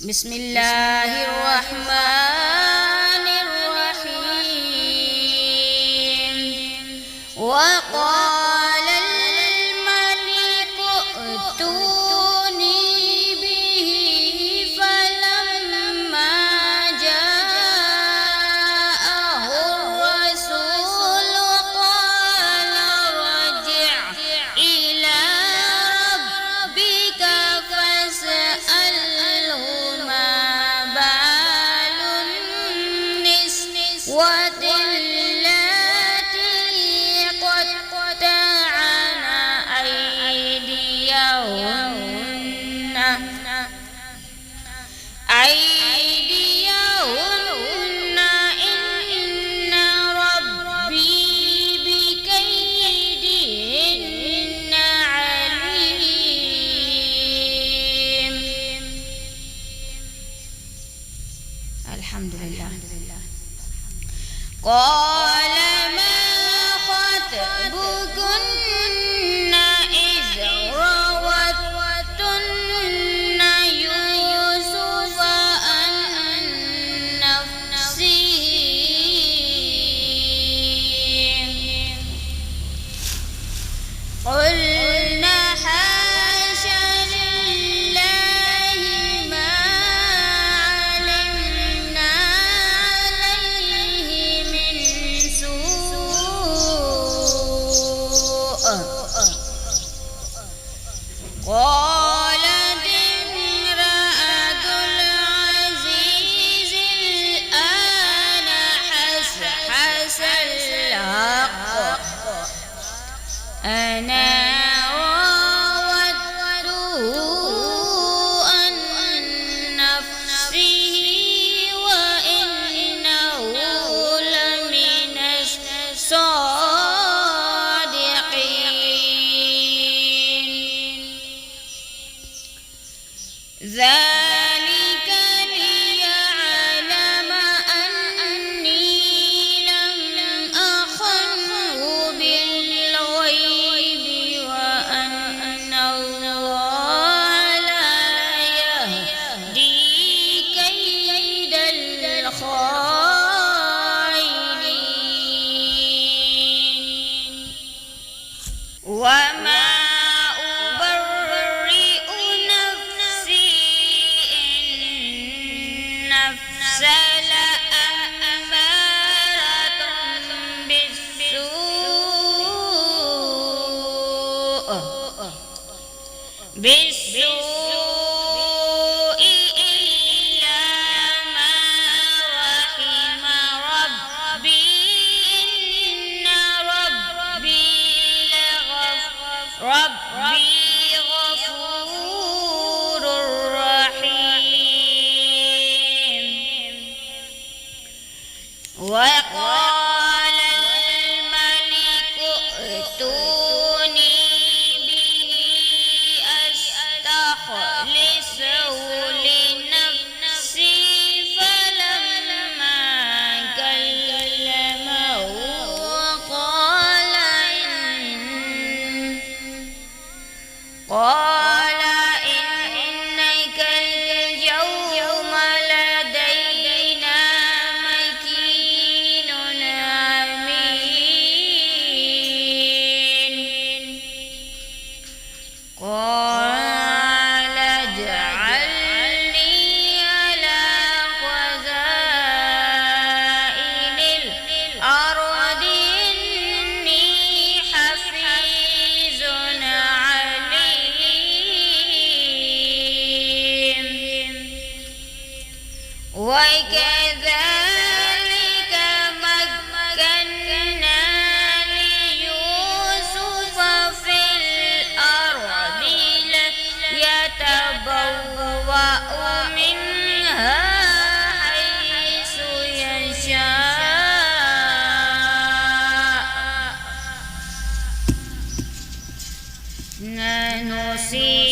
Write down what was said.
بسم الله الرحمن الرحيم. وقال الملك ائتوني به فلما جاءه الرسول قال ارجع إلى ربك فاسأله ما بال النسوة اللاتي قطعن أيديهن إن ربي بكيدهن عليم. الحمد لله. قال ما خطبكن إذ راوتن يوسف عن نفسه قلنا حاش لله ما علمنا عليه من سوء. قالت امرأة العزيز الآن حس الحق أنا راودته عن نفسه وإنه لمن الصادقين. ذلك ليعلم أني لم أخنه بالغيب وأن الله لا يهدي كيد الخائنين. وما أبرئ نفسي إن النفس لأمارة بالسوء إلا ما رحم ربي إن ربي غفور رحيم. وقال الملك ائتوني به أستخلصه لنفسي فلما كلمه قال إنك اليوم لدينا مكين أمين. قال اجعلني على خزائن الأرض إني حفيظ عليم. وكذلك مكنا ليوسف في الأرض يتبوأ منها حيث يشاء نصيب